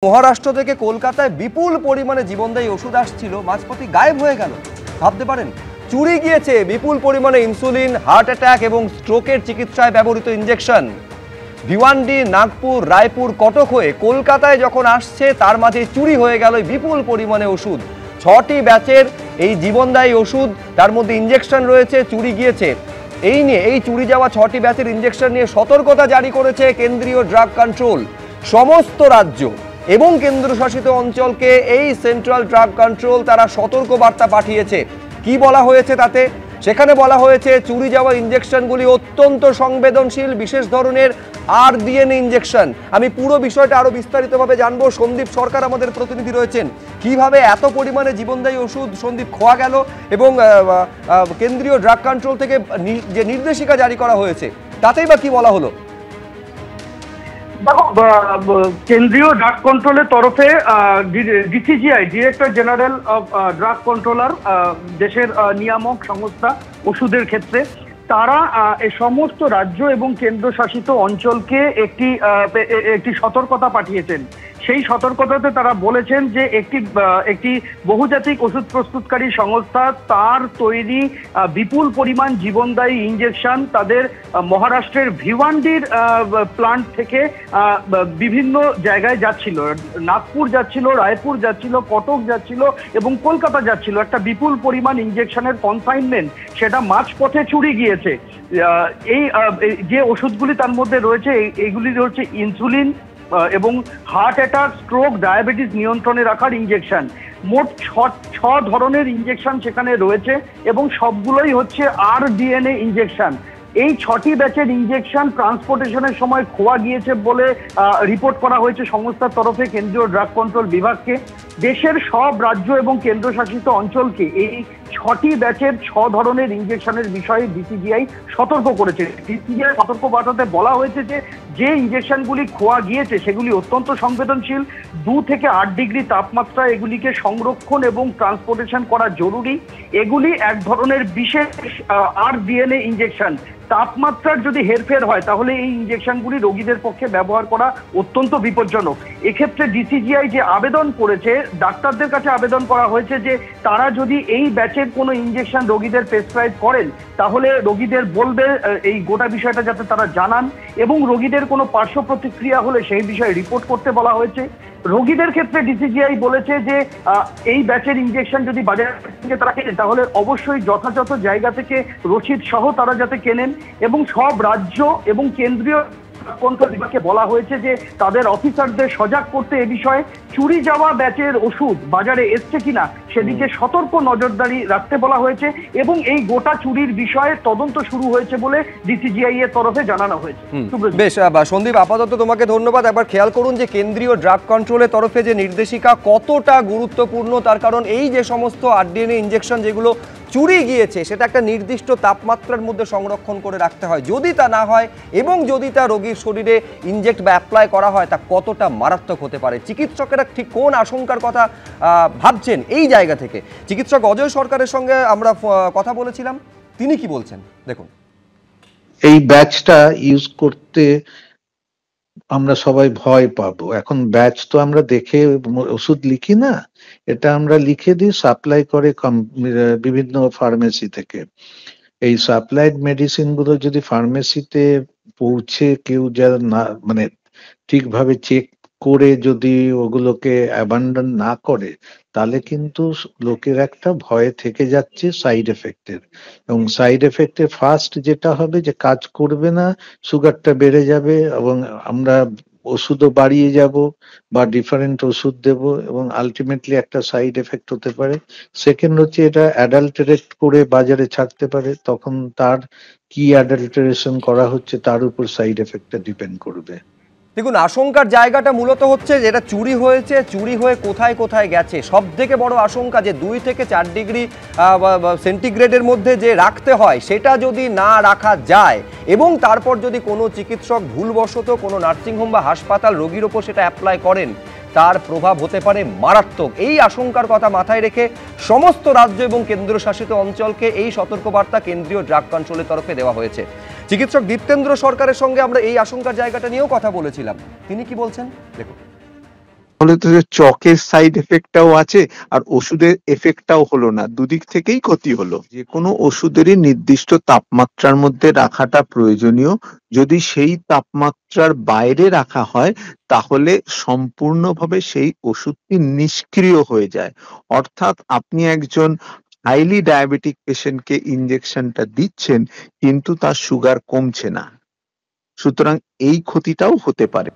মহারাষ্ট্র থেকে কলকাতায় বিপুল পরিমাণে জীবনদায়ী ওষুধ আসছিল, মাঝপথে গায়েব হয়ে গেল। ভাবতে পারেন, চুরি গিয়েছে বিপুল পরিমাণে ইনসুলিন, হার্ট অ্যাটাক এবং স্ট্রোকের চিকিৎসায় ব্যবহৃত ইনজেকশন। ভিওয়ান্ডি, নাগপুর, রায়পুর, কটক হয়ে কলকাতায় যখন আসছে, তার মাঝে চুরি হয়ে গেল বিপুল পরিমাণে ওষুধ। 6টি ব্যাচের এই জীবনদায়ী ওষুধ, তার মধ্যে ইনজেকশন রয়েছে, চুরি গিয়েছে। এই নিয়ে, এই চুরি যাওয়া 6টি ব্যাচের ইনজেকশন নিয়ে সতর্কতা জারি করেছে কেন্দ্রীয় ড্রাগ কন্ট্রোল। সমস্ত রাজ্য এবং কেন্দ্রশাসিত অঞ্চলকে এই সেন্ট্রাল ড্রাগ কন্ট্রোল তারা সতর্ক বার্তা পাঠিয়েছে। কি বলা হয়েছে তাতে? সেখানে বলা হয়েছে, চুরি যাওয়া ইনজেকশনগুলি অত্যন্ত সংবেদনশীল, বিশেষ ধরনের আরডিএনএ ইনজেকশন। আমি পুরো বিষয়টা আরো বিস্তারিতভাবে জানবো। সন্দীপ সরকার আমাদের প্রতিনিধি রয়েছেন। কিভাবে এত পরিমাণে জীবনদায়ী ওষুধ সন্দীপ খোয়া গেল এবং কেন্দ্রীয় ড্রাগ কন্ট্রোল থেকে যে নির্দেশিকা জারি করা হয়েছে তাতেই বা কি বলা হলো? দেখো, কেন্দ্রীয় ড্রাগ কন্ট্রোলের তরফে DCGI, director general of drug controller, দেশের নিয়ামক সংস্থা ওষুধের ক্ষেত্রে, তারা এই সমস্ত রাজ্য এবং কেন্দ্রশাসিত অঞ্চলকে একটি সতর্কতা পাঠিয়েছেন। সেই সতর্কতাতে তারা বলেছেন যে একটি বহুজাতিক ওষুধ প্রস্তুতকারী সংস্থা তার তৈরি বিপুল পরিমাণ জীবনদায়ী ইনজেকশন তাদের মহারাষ্ট্রের ভিওয়ান্ডির প্লান্ট থেকে বিভিন্ন জায়গায় যাচ্ছিল। নাগপুর যাচ্ছিল, রায়পুর যাচ্ছিল, কটক যাচ্ছিল এবং কলকাতা যাচ্ছিল। একটা বিপুল পরিমাণ ইনজেকশনের কনসাইনমেন্ট সেটা মাঝপথে চুরি গিয়েছে। এই যে ওষুধগুলি তার মধ্যে রয়েছে, এইগুলি হচ্ছে ইনসুলিন এবং হার্ট অ্যাটাক, স্ট্রোক, ডায়াবেটিস নিয়ন্ত্রণে রাখার ইনজেকশন। মোট 6 ধরনের ইনজেকশন সেখানে রয়েছে এবং সবগুলোই হচ্ছে আরডিএনএ ইনজেকশন। এই 6টি ব্যাচের ইনজেকশন ট্রান্সপোর্টেশনের সময় খোয়া গিয়েছে বলে রিপোর্ট করা হয়েছে সংস্থার তরফে কেন্দ্রীয় ড্রাগ কন্ট্রোল বিভাগকে। দেশের সব রাজ্য এবং কেন্দ্রশাসিত অঞ্চলকে এই 6টি ব্যাচের 6 ধরনের ইনজেকশনের বিষয়ে ডিসিজিআই সতর্ক করেছে। ডিসিজিআই সতর্ক বার্তাতে বলা হয়েছে যে ইনজেকশনগুলি খোয়া গিয়েছে সেগুলি অত্যন্ত সংবেদনশীল। 2 থেকে 8 ডিগ্রি তাপমাত্রা এগুলিকে সংরক্ষণ এবং ট্রান্সপোর্টেশন করা জরুরি। এগুলি এক ধরনের বিশেষ আরডিএনএ ইনজেকশন। তাপমাত্রার যদি হেরফের হয় তাহলে এই ইনজেকশনগুলি রোগীদের পক্ষে ব্যবহার করা অত্যন্ত বিপজ্জনক। এক্ষেত্রে ডিসিজিআই যে আবেদন করেছে, ডাক্তারদের কাছে আবেদন করা হয়েছে যে তারা যদি এই ব্যাচের কোনো ইনজেকশন রোগীদের প্রেসক্রাইব করেন তাহলে রোগীদের বলবে এই গোটা বিষয়টা যাতে তারা জানান এবং রোগীদের কোনো পার্শ্ব প্রতিক্রিয়া হলে সেই বিষয়ে রিপোর্ট করতে বলা হয়েছে। রোগীদের ক্ষেত্রে ডিসিজিআই বলেছে যে এই ব্যাচের ইনজেকশন যদি বাজার থেকে তারা কেনেন তাহলে অবশ্যই যথাযথ জায়গা থেকে রসিদ সহ তারা যাতে কেনেন এবং সব রাজ্য এবং কেন্দ্রীয় কন্ট্রোল বিভাগকে বলা হয়েছে যে তাদের অফিসারদের সজাগ করতে এ বিষয়ে চুরি যাওয়া ব্যাচের ওষুধ বাজারে এসছে কিনা সেদিকে সতর্ক নজরদারি রাখতে বলা হয়েছে এবং এই গোটা চুরির বিষয়ে তদন্ত শুরু হয়েছে বলে ডিসিজিআই এর তরফে জানানো হয়েছে। বেশ সন্দীপ, আপাতত তোমাকে ধন্যবাদ। একবার খেয়াল করুন যে কেন্দ্রীয় ড্রাগ কন্ট্রোলের তরফে যে নির্দেশিকা কতটা গুরুত্বপূর্ণ, তার কারণ এই যে সমস্ত আরডিএনএ ইনজেকশন যেগুলো চুরি গিয়েছে সেটা একটা নির্দিষ্ট তাপমাত্রার মধ্যে সংরক্ষণ করে রাখতে হয়। যদি তা না হয় এবং যদি তা রোগীর শরীরে ইনজেক্ট বা অ্যাপ্লাই করা হয়, তা কতটা মারাত্মক হতে পারে। চিকিৎসকেরা ঠিক কোন আশঙ্কার কথা ভাবছেন এই জায়গা থেকে? চিকিৎসক অজয় সরকারের সঙ্গে আমরা কথা বলেছিলাম, তিনি কি বলছেন দেখুন। এই ব্যাচটা ইউজ করতে আমরা সবাই ভয় পাবো। এখন ব্যাচ তো আমরা দেখে ওষুধ লিখি না, এটা আমরা লিখে দিই, সাপ্লাই করে বিভিন্ন ফার্মেসি থেকে। এই সাপ্লাইড মেডিসিন গুলো যদি ফার্মেসিতে পৌঁছে কেউ যারা না মানে ঠিকভাবে চেক করে যদি ওগুলোকে অ্যাবান্ডন না করে তাহলে কিন্তু লোকের একটা ভয় থেকে যাচ্ছে সাইড এফেক্টের। এবং সাইড এফেক্টের ফার্স্ট যেটা হবে যে কাজ করবে না, সুগারটা বেড়ে যাবে এবং আমরা ওষুধও বাড়িয়ে যাব বা ডিফারেন্ট ওষুধ দেব এবং আলটিমেটলি একটা সাইড এফেক্ট হতে পারে। সেকেন্ড হচ্ছে এটা অ্যাডাল্টারেট করে বাজারে ছাড়তে পারে, তখন তার কি অ্যাডাল্টারেশন করা হচ্ছে তার উপর সাইড এফেক্টটা ডিপেন্ড করবে। দেখুন, আশঙ্কার জায়গাটা মূলত হচ্ছে যেটা চুরি হয়েছে, চুরি হয়ে কোথায় কোথায় গেছে। সব থেকে বড় আশঙ্কা যে 2 থেকে 4 ডিগ্রি সেন্টিগ্রেডের মধ্যে যে রাখতে হয় সেটা যদি না রাখা যায় এবং তারপর যদি কোনো চিকিৎসক ভুলবশত কোনো নার্সিংহোম বা হাসপাতাল রোগীর ওপর সেটা অ্যাপ্লাই করেন, তার প্রভাব হতে পারে মারাত্মক। এই আশঙ্কার কথা মাথায় রেখে সমস্ত রাজ্য এবং কেন্দ্রশাসিত অঞ্চলকে এই সতর্কবার্তা কেন্দ্রীয় ড্রাগ কন্ট্রোলের তরফে দেওয়া হয়েছে। চিকিৎসক দীপ্তেন্দ্র সরকারের সঙ্গে আমরা এই আশঙ্কার জায়গাটা নিয়েও কথা বলেছিলাম, তিনি কি বলছেন দেখুন। তাহলে তো যে চকের সাইড এফেক্টটাও আছে আর ওষুধের এফেক্টটাও হলো না, দুদিক থেকেই ক্ষতি হলো। যে কোনো ওষুধেরই নির্দিষ্ট তাপমাত্রার মধ্যে রাখাটা প্রয়োজনীয়। যদি সেই তাপমাত্রার বাইরে রাখা হয় তাহলে সম্পূর্ণভাবে সেই ওষুধটি নিষ্ক্রিয় হয়ে যায়। অর্থাৎ আপনি একজন হাইলি ডায়াবেটিক পেশেন্টকে ইনজেকশনটা দিচ্ছেন কিন্তু তার সুগার কমছে না, সুতরাং এই ক্ষতিটাও হতে পারে।